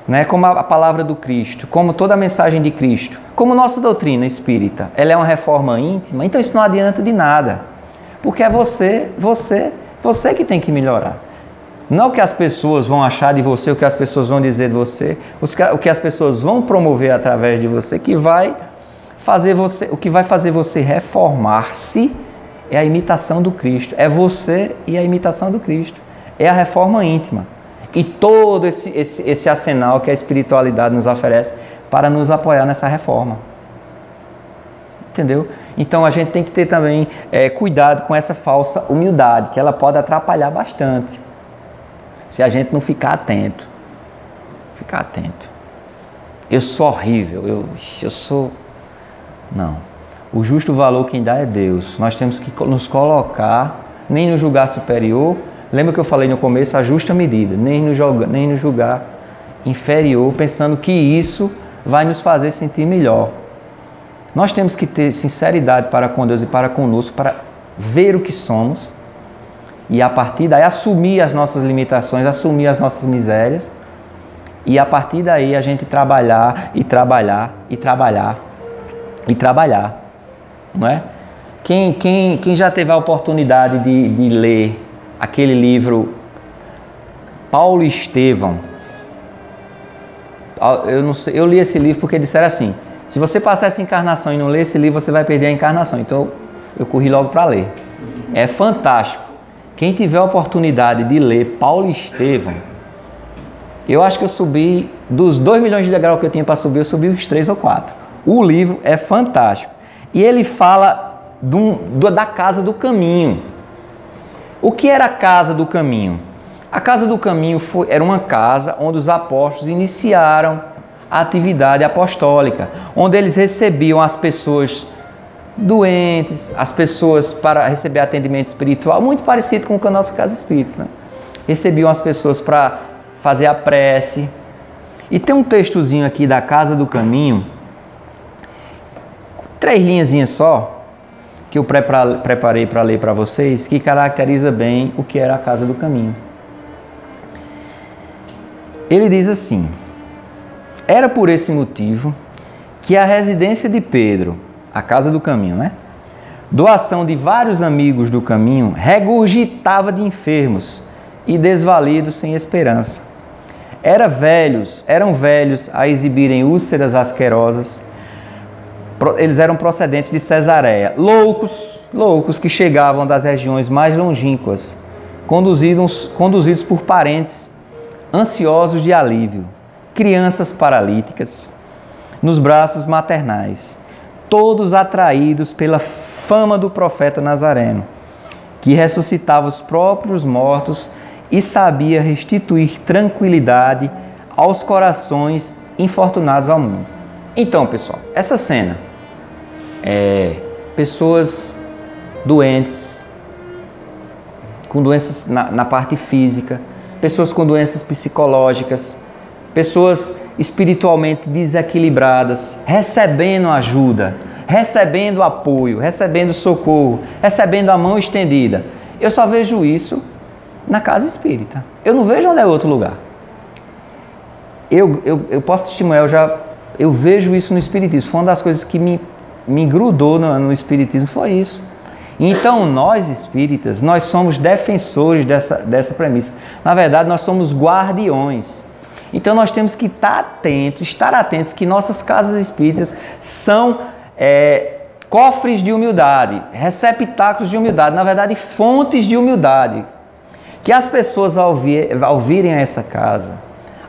né? Como a palavra do Cristo, como toda a mensagem de Cristo, como nossa doutrina espírita, ela é uma reforma íntima, então isso não adianta de nada. Porque é você que tem que melhorar. Não o que as pessoas vão achar de você, o que as pessoas vão dizer de você, o que as pessoas vão promover através de você, que vai fazer você, o que vai fazer você reformar-se é a imitação do Cristo. É você e a imitação do Cristo. É a reforma íntima. E todo esse arsenal que a espiritualidade nos oferece para nos apoiar nessa reforma. Entendeu? Então a gente tem que ter também cuidado com essa falsa humildade, que ela pode atrapalhar bastante, se a gente não ficar atento. Ficar atento. Eu sou horrível, eu sou... Não. O justo valor quem dá é Deus. Nós temos que nos colocar, nem no julgar superior, lembra que eu falei no começo, a justa medida, nem no julgar inferior, pensando que isso vai nos fazer sentir melhor. Nós temos que ter sinceridade para com Deus e para conosco, para ver o que somos e a partir daí assumir as nossas limitações, assumir as nossas misérias e a partir daí a gente trabalhar e trabalhar e trabalhar e trabalhar, não é? Quem já teve a oportunidade de ler aquele livro Paulo e Estevão? Eu não sei, eu li esse livro porque disseram assim: se você passar essa encarnação e não ler esse livro, você vai perder a encarnação. Então eu corri logo para ler. É fantástico. Quem tiver a oportunidade de ler Paulo e Estevão, eu acho que eu subi, dos 2 milhões de degraus que eu tinha para subir, eu subi uns 3 ou 4. O livro é fantástico. E ele fala da Casa do Caminho. O que era a Casa do Caminho? A Casa do Caminho era uma casa onde os apóstolos iniciaram a atividade apostólica, onde eles recebiam as pessoas doentes, as pessoas para receber atendimento espiritual, muito parecido com a nossa casa espírita, né? Recebiam as pessoas para fazer a prece. E tem um textozinho aqui da Casa do Caminho, 3 linhazinhas só, que eu preparei para ler para vocês, que caracteriza bem o que era a Casa do Caminho. Ele diz assim: era por esse motivo que a residência de Pedro, a Casa do Caminho, né? Doação de vários amigos do caminho, regurgitava de enfermos e desvalidos sem esperança. Eram velhos a exibirem úlceras asquerosas. Eles eram procedentes de Cesareia, loucos que chegavam das regiões mais longínquas, conduzidos por parentes ansiosos de alívio, crianças paralíticas nos braços maternais, todos atraídos pela fama do profeta Nazareno, que ressuscitava os próprios mortos e sabia restituir tranquilidade aos corações infortunados ao mundo. Então, pessoal, essa cena pessoas doentes, com doenças na parte física, pessoas com doenças psicológicas, pessoas espiritualmente desequilibradas, recebendo ajuda, recebendo apoio, recebendo socorro, recebendo a mão estendida. Eu só vejo isso na casa espírita. Eu não vejo onde é outro lugar. Eu posso testemunhar, eu vejo isso no espiritismo. Foi uma das coisas que me grudou no espiritismo, foi isso. Então nós espíritas, nós somos defensores dessa premissa. Na verdade, nós somos guardiões. Então nós temos que estar atentos que nossas casas espíritas são cofres de humildade, receptáculos de humildade, na verdade fontes de humildade. Que as pessoas ao virem a essa casa,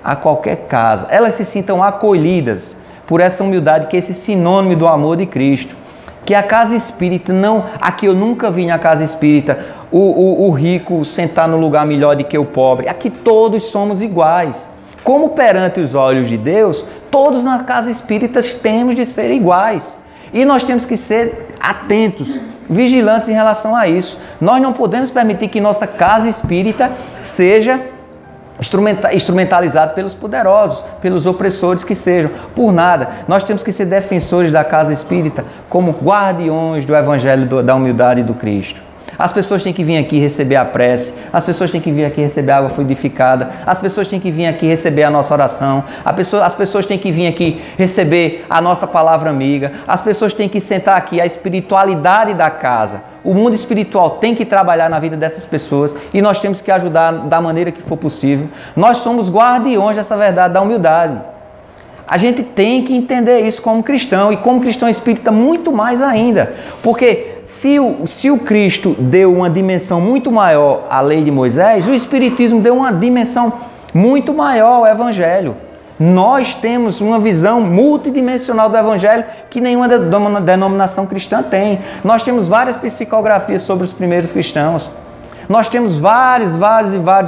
a qualquer casa, elas se sintam acolhidas por essa humildade, que é esse sinônimo do amor de Cristo. Que a casa espírita não... Aqui eu nunca vi na casa espírita o rico sentar no lugar melhor do que o pobre. Aqui todos somos iguais. Como perante os olhos de Deus, todos na casa espírita temos de ser iguais. E nós temos que ser atentos, vigilantes em relação a isso. Nós não podemos permitir que nossa casa espírita seja instrumentalizado pelos poderosos, pelos opressores que sejam, por nada. Nós temos que ser defensores da casa espírita como guardiões do evangelho da humildade do Cristo. As pessoas têm que vir aqui receber a prece, as pessoas têm que vir aqui receber a água fluidificada, as pessoas têm que vir aqui receber a nossa oração, as pessoas têm que vir aqui receber a nossa palavra amiga, as pessoas têm que sentar aqui, a espiritualidade da casa. O mundo espiritual tem que trabalhar na vida dessas pessoas e nós temos que ajudar da maneira que for possível. Nós somos guardiões dessa verdade da humildade. A gente tem que entender isso como cristão e como cristão espírita muito mais ainda. Porque se o Cristo deu uma dimensão muito maior à lei de Moisés, o Espiritismo deu uma dimensão muito maior ao Evangelho. Nós temos uma visão multidimensional do Evangelho que nenhuma denominação cristã tem. Nós temos várias psicografias sobre os primeiros cristãos. Nós temos vários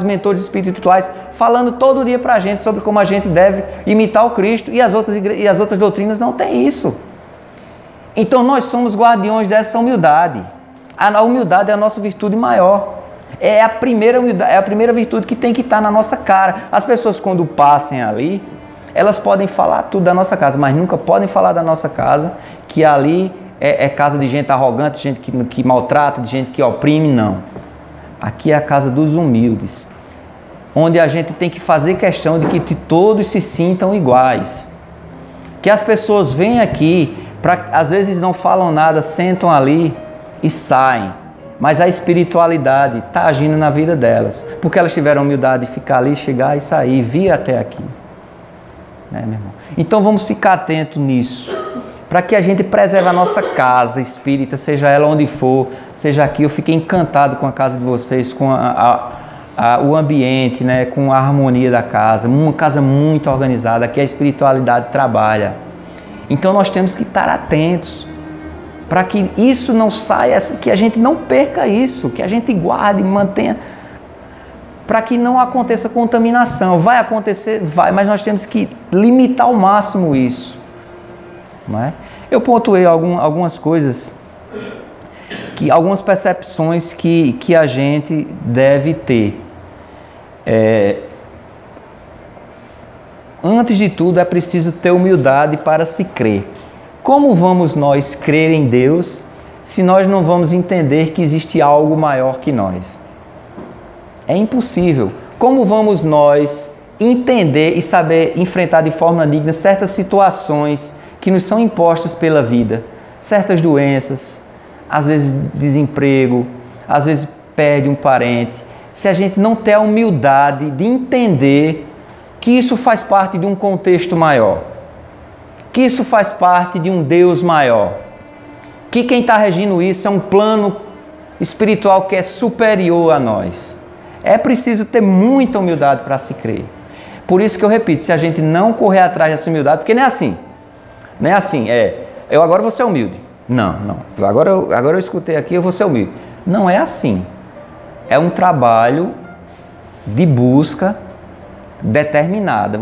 mentores espirituais falando todo dia para a gente sobre como a gente deve imitar o Cristo, e as outras doutrinas não têm isso. Então nós somos guardiões dessa humildade. A humildade é a nossa virtude maior. É a primeira virtude que tem que estar na nossa cara. As pessoas, quando passem ali, elas podem falar tudo da nossa casa, mas nunca podem falar da nossa casa que ali é casa de gente arrogante, de gente que maltrata, de gente que oprime. Não. Aqui é a casa dos humildes, onde a gente tem que fazer questão de que todos se sintam iguais. Que as pessoas vêm aqui, às vezes não falam nada, sentam ali e saem. Mas a espiritualidade está agindo na vida delas, porque elas tiveram humildade de ficar ali, chegar e sair, vir até aqui. Meu irmão? Então vamos ficar atentos nisso, para que a gente preserve a nossa casa espírita, seja ela onde for, seja aqui. Eu fiquei encantado com a casa de vocês, com o ambiente, né, com a harmonia da casa, uma casa muito organizada, aqui a espiritualidade trabalha. Então nós temos que estar atentos, para que isso não saia, que a gente não perca isso, que a gente guarde, mantenha, para que não aconteça contaminação. Vai acontecer, vai, mas nós temos que limitar ao máximo isso. Não é? Eu pontuei algumas coisas, algumas percepções que a gente deve ter. Antes de tudo, é preciso ter humildade para se crer. Como vamos nós crer em Deus se nós não vamos entender que existe algo maior que nós? É impossível. Como vamos nós entender e saber enfrentar de forma digna certas situações que nos são impostas pela vida? Certas doenças, às vezes desemprego, às vezes perde um parente. Se a gente não ter a humildade de entender que isso faz parte de um contexto maior, que isso faz parte de um Deus maior, que quem está regindo isso é um plano espiritual que é superior a nós. É preciso ter muita humildade para se crer. Por isso que eu repito, se a gente não correr atrás dessa humildade, porque não é assim, eu agora vou ser humilde. Não. Agora eu escutei aqui, eu vou ser humilde. Não é assim. É um trabalho de busca determinada,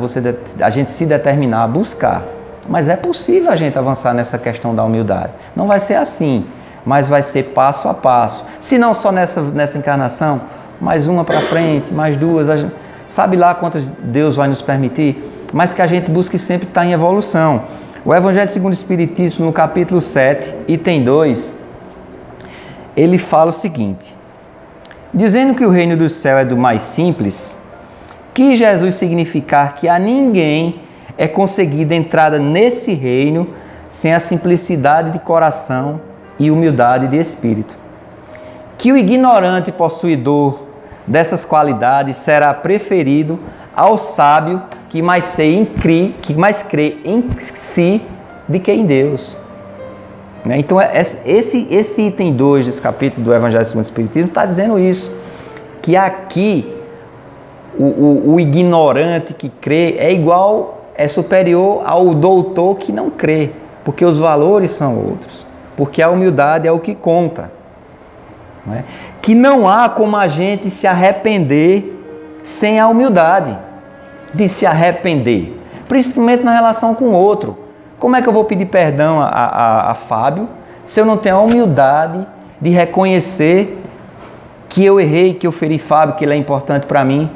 a gente se determinar a buscar. Mas é possível a gente avançar nessa questão da humildade. Não vai ser assim, mas vai ser passo a passo. Se não só nessa encarnação, mais uma para frente, mais duas, sabe lá quantas Deus vai nos permitir, mas que a gente busque sempre estar em evolução. O Evangelho segundo o Espiritismo, no capítulo 7, item 2, ele fala o seguinte: dizendo que o reino do céu é do mais simples, que Jesus significar que a ninguém é conseguida entrada nesse reino sem a simplicidade de coração e humildade de espírito. Que o ignorante possuidor dessas qualidades será preferido ao sábio que mais crê em si do que em Deus. Então esse item 2 desse capítulo do Evangelho segundo o Espiritismo está dizendo isso, que aqui o ignorante que crê é superior ao doutor que não crê, porque os valores são outros, porque a humildade é o que conta. Não é? Que não há como a gente se arrepender sem a humildade de se arrepender, principalmente na relação com o outro. Como é que eu vou pedir perdão a Fábio se eu não tenho a humildade de reconhecer que eu errei, que eu feri Fábio, que ele é importante para mim?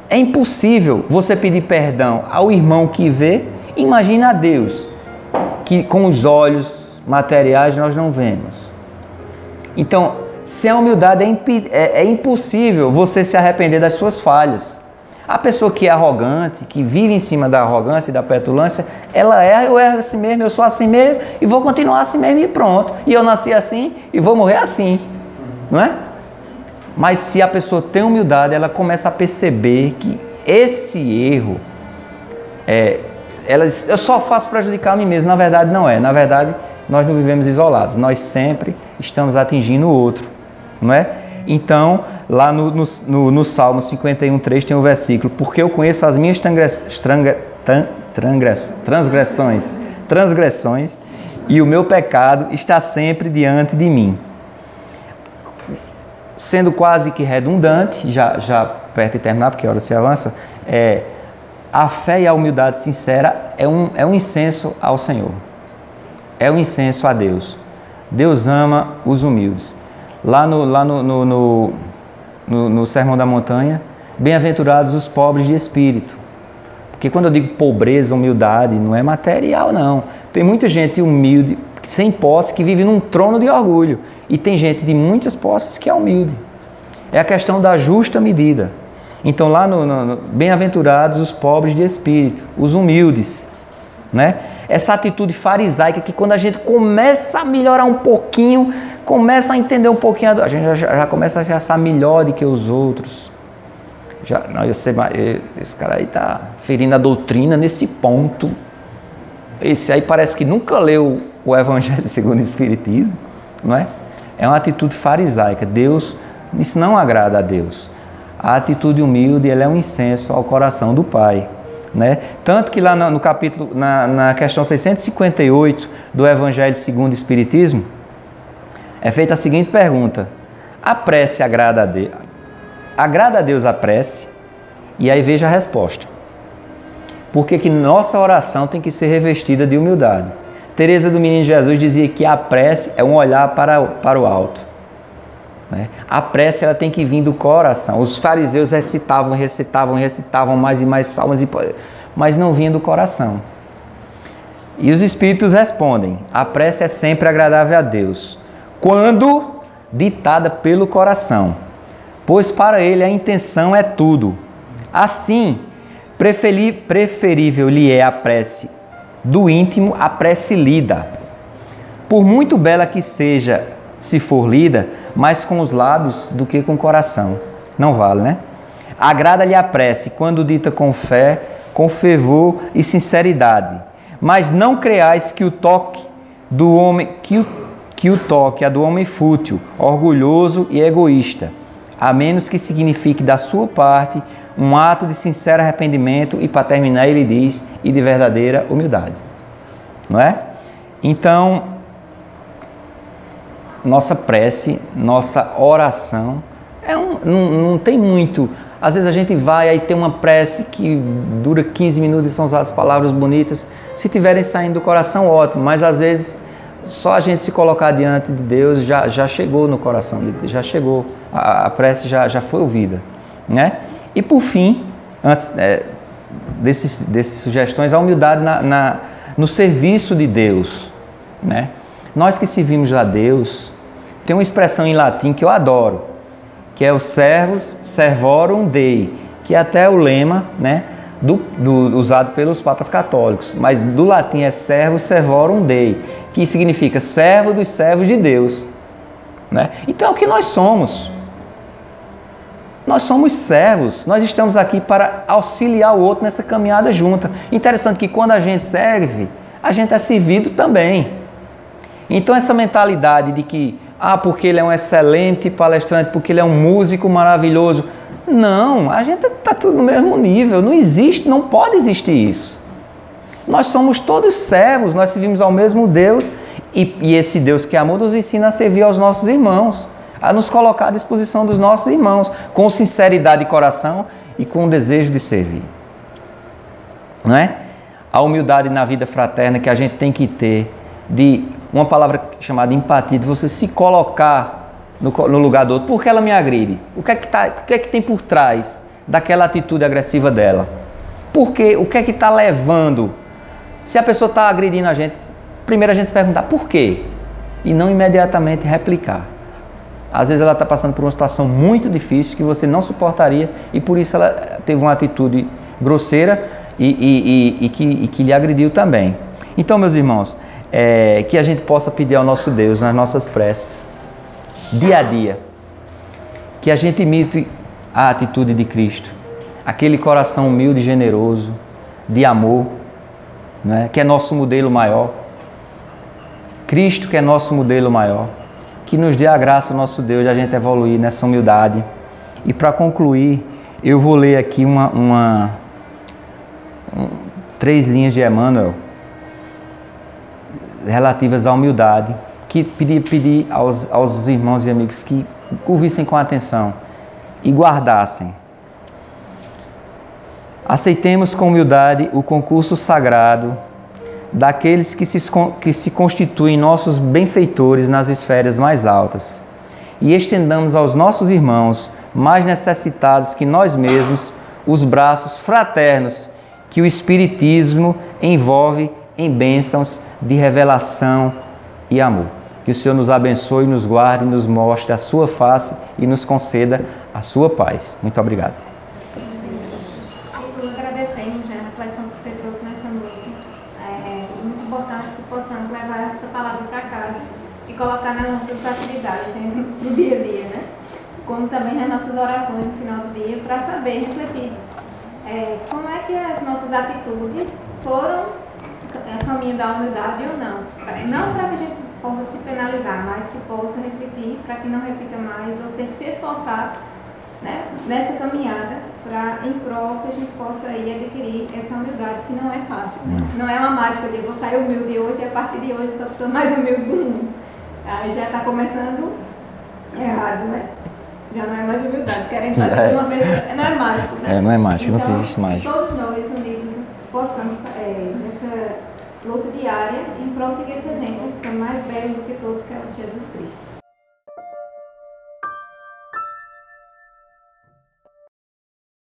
É impossível você pedir perdão ao irmão que vê. Imagina a Deus, que com os olhos materiais nós não vemos. Então, sem a humildade é impossível você se arrepender das suas falhas. A pessoa que é arrogante, que vive em cima da arrogância e da petulância, ela erra, eu erro assim mesmo, eu sou assim mesmo e vou continuar assim mesmo e pronto. E eu nasci assim e vou morrer assim, não é? Mas se a pessoa tem humildade, ela começa a perceber que esse erro, eu só faço prejudicar a mim mesmo. Na verdade não é. Na verdade nós não vivemos isolados. Nós sempre estamos atingindo o outro, não é? Então, lá no Salmo 51:3 tem o versículo: porque eu conheço as minhas transgressões, e o meu pecado está sempre diante de mim. Sendo quase que redundante, já perto de terminar, porque a hora se avança, a fé e a humildade sincera é um incenso ao Senhor. É um incenso a Deus. Deus ama os humildes. Lá no Sermão da Montanha, bem-aventurados os pobres de espírito. Porque quando eu digo pobreza, humildade, não é material, não. Tem muita gente humilde, sem posse, que vive num trono de orgulho. E tem gente de muitas posses que é humilde. É a questão da justa medida. Então lá no bem-aventurados os pobres de espírito, os humildes, né? Essa atitude farisaica que quando a gente começa a melhorar um pouquinho, começa a entender um pouquinho, a gente já começa a se achar melhor do que os outros. Esse cara aí tá ferindo a doutrina nesse ponto. Esse aí parece que nunca leu o Evangelho segundo o Espiritismo, não é? É uma atitude farisaica. Isso não agrada a Deus. A atitude humilde, ela é um incenso ao coração do Pai, né? Tanto que lá no capítulo, na questão 658 do Evangelho segundo o Espiritismo, é feita a seguinte pergunta: a prece agrada a Deus? Agrada a Deus a prece? E aí veja a resposta. Por que nossa oração tem que ser revestida de humildade? Teresa do Menino Jesus dizia que a prece é um olhar para o alto, né? A prece ela tem que vir do coração. Os fariseus recitavam mais e mais salmos, mas não vinha do coração. E os espíritos respondem: a prece é sempre agradável a Deus, quando ditada pelo coração, pois para ele a intenção é tudo. Assim, preferível lhe é a prece do íntimo à prece lida. Por muito bela que seja, se for lida, mais com os lábios do que com o coração. Não vale, né? Agrada-lhe a prece quando dita com fé, com fervor e sinceridade. Mas não creais que o toque do homem, que o toque é do homem fútil, orgulhoso e egoísta, a menos que signifique da sua parte um ato de sincero arrependimento e, para terminar, ele diz, e de verdadeira humildade. Não é? Então, nossa prece, nossa oração, não tem muito. Às vezes a gente vai, aí tem uma prece que dura 15 minutos e são usadas palavras bonitas. Se tiverem saindo do coração, ótimo, mas às vezes só a gente se colocar diante de Deus já chegou no coração, já chegou, a prece já foi ouvida, né? E por fim, antes dessas sugestões, a humildade no serviço de Deus, né? Nós que servimos a Deus, tem uma expressão em latim que eu adoro, que é o servus servorum Dei, que é até o lema, né, usado pelos papas católicos, mas do latim é servus servorum Dei, que significa servo dos servos de Deus, né? Então é o que nós somos. Nós somos servos, nós estamos aqui para auxiliar o outro nessa caminhada junta. Interessante que quando a gente serve, a gente é servido também. Então essa mentalidade de que, porque ele é um excelente palestrante, porque ele é um músico maravilhoso. Não, a gente está tudo no mesmo nível, não existe, não pode existir isso. Nós somos todos servos, nós servimos ao mesmo Deus e esse Deus que é amor nos ensina a servir aos nossos irmãos, a nos colocar à disposição dos nossos irmãos, com sinceridade de coração e com o desejo de servir. Não é? A humildade na vida fraterna que a gente tem que ter, de uma palavra chamada empatia, de você se colocar no lugar do outro. Por que ela me agride? O que é que tem por trás daquela atitude agressiva dela? O que é que está levando? Se a pessoa está agredindo a gente, primeiro a gente se perguntar por quê? E não imediatamente replicar. Às vezes ela está passando por uma situação muito difícil que você não suportaria e por isso ela teve uma atitude grosseira e que lhe agrediu também. Então, meus irmãos, que a gente possa pedir ao nosso Deus nas nossas preces, dia a dia, que a gente imite a atitude de Cristo, aquele coração humilde e generoso, de amor, né, que é nosso modelo maior. Cristo que é nosso modelo maior. que nos dê a graça, o nosso Deus, de a gente evoluir nessa humildade. E para concluir, eu vou ler aqui 3 linhas de Emmanuel relativas à humildade, que pedir aos irmãos e amigos que ouvissem com atenção e guardassem. Aceitemos com humildade o concurso sagrado daqueles que se constituem nossos benfeitores nas esferas mais altas e estendamos aos nossos irmãos mais necessitados que nós mesmos os braços fraternos que o Espiritismo envolve em bênçãos de revelação e amor. Que o Senhor nos abençoe, nos guarde, nos mostre a sua face e nos conceda a sua paz. Muito obrigado. Agradecemos a reflexão que você trouxe nessa noite. É muito importante que possamos levar essa palavra para casa e colocar nas nossas atividades, no dia a dia, né? Como também nas nossas orações no final do dia, para saber, refletir como é que as nossas atitudes foram caminho da humildade ou não. Não para que a gente possa se penalizar, mas que possa refletir para que não repita mais ou ter que se esforçar, né, nessa caminhada para em prol que a gente possa aí adquirir essa humildade, que não é fácil, né? Não é uma mágica de vou sair humilde hoje e a partir de hoje eu sou a pessoa mais humilde do mundo. Aí já está começando errado, né? Já não é mais humildade, querem fazer de uma vez, não é mágico, né? Não é mágico, então, não existe mágica. Todos nós unidos possamos nessa luta diária em prol de seguir esse exemplo, que é mais belo do que todos, que é o Jesus Cristo.